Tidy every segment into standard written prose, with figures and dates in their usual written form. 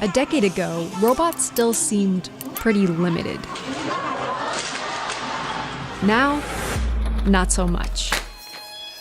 A decade ago, robots still seemed pretty limited. Now, not so much.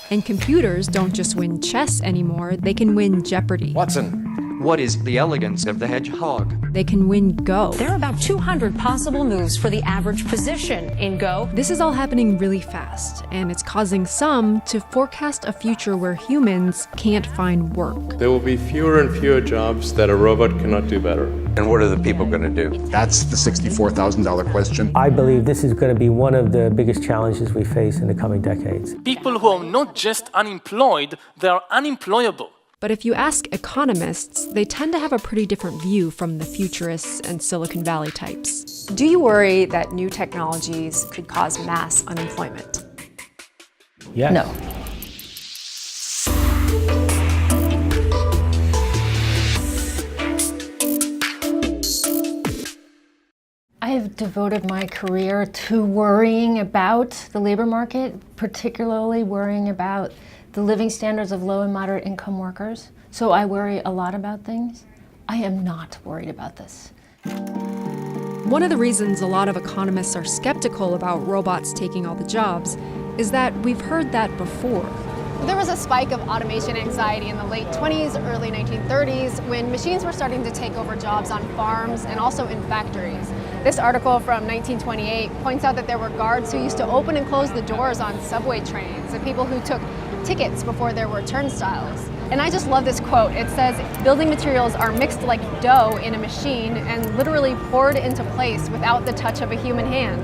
And computers don't just win chess anymore, they can win Jeopardy! Watson, what is the elegance of the hedgehog? They can win Go! There are about 200 possible moves for the average position in Go. This is all happening really fast, and it's causing some to forecast a future where humans can't find work. There will be fewer and fewer jobs that a robot cannot do better. And what are the people going to do? That's the $64,000 question. I believe this is going to be one of the biggest challenges we face in the coming decades. People who are not just unemployed, they are unemployable. But if you ask economists, they tend to have a pretty different view from the futurists and Silicon Valley types. Do you worry that new technologies could cause mass unemployment? Yes. No. I have devoted my career to worrying about the labor market, particularly worrying about the living standards of low and moderate income workers. So I worry a lot about things. I am not worried about this. One of the reasons a lot of economists are skeptical about robots taking all the jobs is that we've heard that before. There was a spike of automation anxiety in the late 20s, early 1930s, when machines were starting to take over jobs on farms and also in factories. This article from 1928 points out that there were guards who used to open and close the doors on subway trains and people who took tickets before there were turnstiles. And I just love this quote. It says, "Building materials are mixed like dough in a machine and literally poured into place without the touch of a human hand."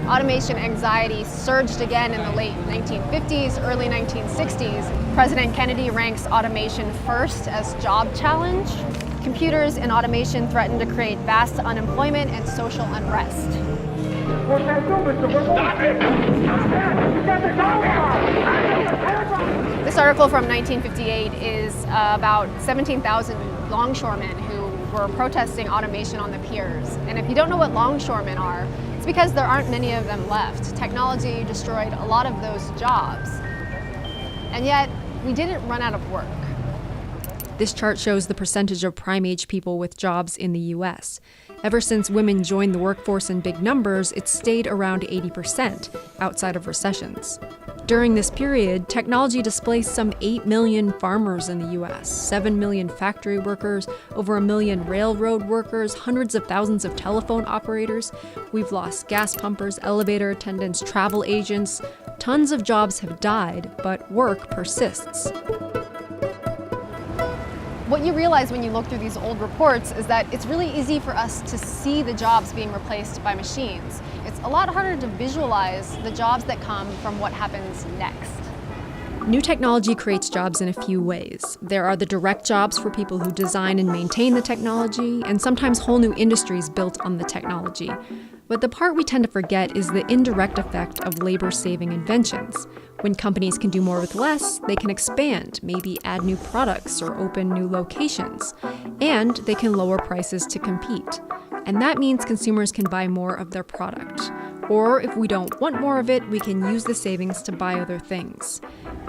Automation anxiety surged again in the late 1950s, early 1960s. President Kennedy ranks automation first as job challenge. Computers and automation threaten to create vast unemployment and social unrest. This article from 1958 is about 17,000 longshoremen who were protesting automation on the piers. And if you don't know what longshoremen are, it's because there aren't many of them left. Technology destroyed a lot of those jobs. And yet, we didn't run out of work. This chart shows the percentage of prime-age people with jobs in the US. Ever since women joined the workforce in big numbers, it's stayed around 80%, outside of recessions. During this period, technology displaced some 8 million farmers in the US, 7 million factory workers, over 1 million railroad workers, hundreds of thousands of telephone operators. We've lost gas pumpers, elevator attendants, travel agents. Tons of jobs have died, but work persists. What you realize when you look through these old reports is that it's really easy for us to see the jobs being replaced by machines. It's a lot harder to visualize the jobs that come from what happens next. New technology creates jobs in a few ways. There are the direct jobs for people who design and maintain the technology, and sometimes whole new industries built on the technology. But the part we tend to forget is the indirect effect of labor-saving inventions. When companies can do more with less, they can expand, maybe add new products or open new locations. And they can lower prices to compete. And that means consumers can buy more of their product. Or if we don't want more of it, we can use the savings to buy other things.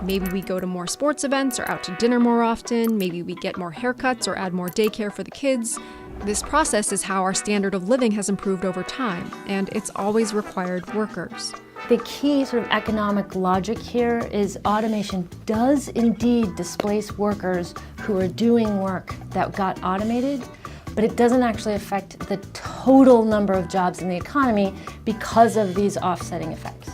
Maybe we go to more sports events or out to dinner more often. Maybe we get more haircuts or add more daycare for the kids. This process is how our standard of living has improved over time, and it's always required workers. The key sort of economic logic here is automation does indeed displace workers who are doing work that got automated, but it doesn't actually affect the total number of jobs in the economy because of these offsetting effects.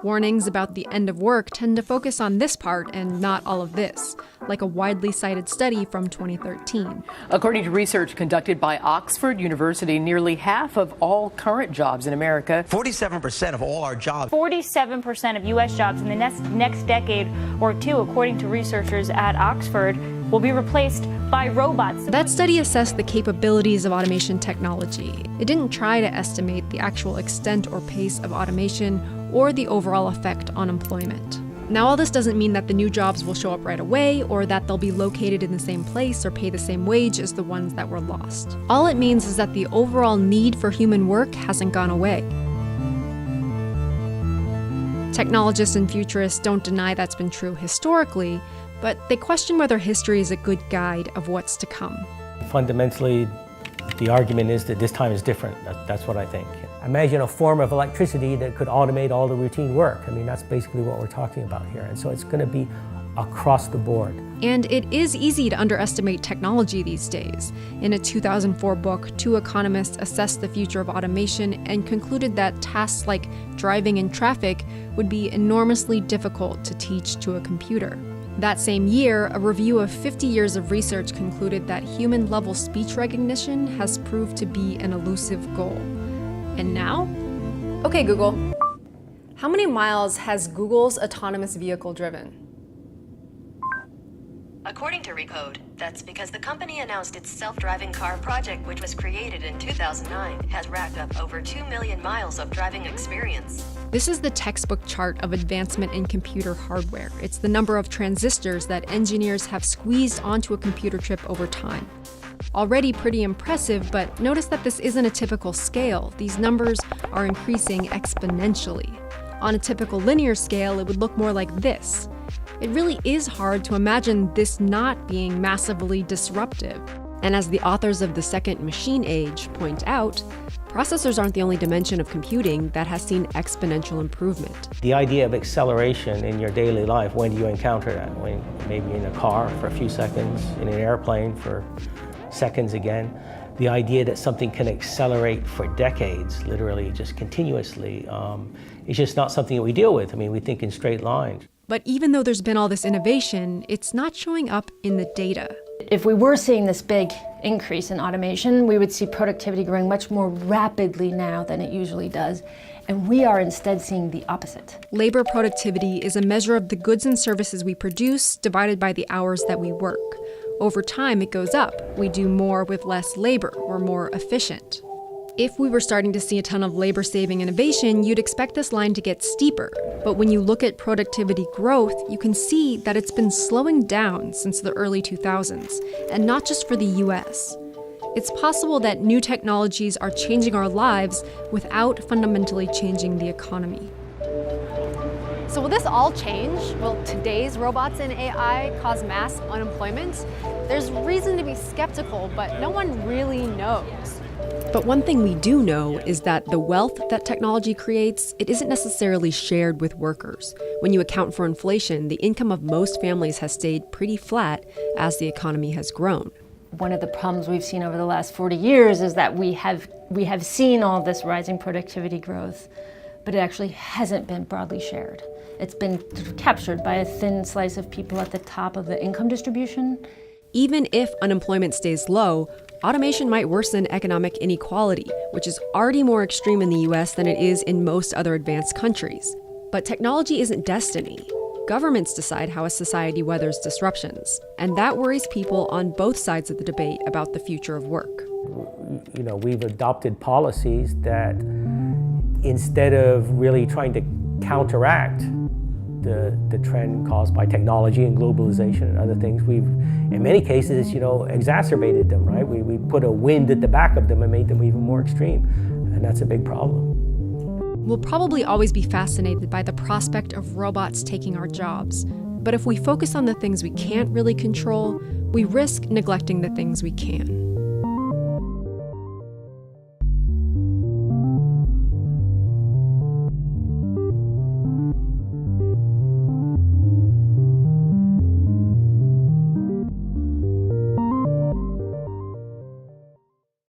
Warnings about the end of work tend to focus on this part and not all of this, like a widely cited study from 2013. According to research conducted by Oxford University, nearly half of all current jobs in America, 47% of all our jobs, 47% of U.S. jobs in the next decade or two, according to researchers at Oxford, will be replaced by robots. That study assessed the capabilities of automation technology. It didn't try to estimate the actual extent or pace of automation or the overall effect on employment. Now, all this doesn't mean that the new jobs will show up right away or that they'll be located in the same place or pay the same wage as the ones that were lost. All it means is that the overall need for human work hasn't gone away. Technologists and futurists don't deny that's been true historically, but they question whether history is a good guide of what's to come. Fundamentally, the argument is that this time is different. That's what I think. Imagine a form of electricity that could automate all the routine work. I mean, that's basically what we're talking about here. And so it's going to be across the board. And it is easy to underestimate technology these days. In a 2004 book, 2 economists assessed the future of automation and concluded that tasks like driving in traffic would be enormously difficult to teach to a computer. That same year, a review of 50 years of research concluded that human-level speech recognition has proved to be an elusive goal. And now? Okay, Google. How many miles has Google's autonomous vehicle driven? According to Recode, that's because the company announced its self-driving car project, which was created in 2009, has racked up over 2 million miles of driving experience. This is the textbook chart of advancement in computer hardware. It's the number of transistors that engineers have squeezed onto a computer chip over time. Already pretty impressive, but notice that this isn't a typical scale. These numbers are increasing exponentially. On a typical linear scale, it would look more like this. It really is hard to imagine this not being massively disruptive. And as the authors of The Second Machine Age point out, processors aren't the only dimension of computing that has seen exponential improvement. The idea of acceleration in your daily life, when do you encounter that? When maybe in a car for a few seconds, in an airplane for seconds again. The idea that something can accelerate for decades, literally just continuously, is just not something that we deal with. I mean, we think in straight lines. But even though there's been all this innovation, it's not showing up in the data. If we were seeing this big increase in automation, we would see productivity growing much more rapidly now than it usually does. And we are instead seeing the opposite. Labor productivity is a measure of the goods and services we produce divided by the hours that we work. Over time, it goes up. We do more with less labor. We're more efficient. If we were starting to see a ton of labor-saving innovation, you'd expect this line to get steeper. But when you look at productivity growth, you can see that it's been slowing down since the early 2000s, and not just for the US. It's possible that new technologies are changing our lives without fundamentally changing the economy. So will this all change? Will today's robots and AI cause mass unemployment? There's reason to be skeptical, but no one really knows. But one thing we do know is that the wealth that technology creates, it isn't necessarily shared with workers. When you account for inflation, the income of most families has stayed pretty flat as the economy has grown. One of the problems we've seen over the last 40 years is that we have seen all this rising productivity growth, but it actually hasn't been broadly shared. It's been captured by a thin slice of people at the top of the income distribution. Even if unemployment stays low, automation might worsen economic inequality, which is already more extreme in the US than it is in most other advanced countries. But technology isn't destiny. Governments decide how a society weathers disruptions, and that worries people on both sides of the debate about the future of work. You know, we've adopted policies that instead of really trying to counteract the trend caused by technology and globalization and other things, we've, in many cases, exacerbated them, right? We put a wind at the back of them and made them even more extreme, and that's a big problem. We'll probably always be fascinated by the prospect of robots taking our jobs, but if we focus on the things we can't really control, we risk neglecting the things we can.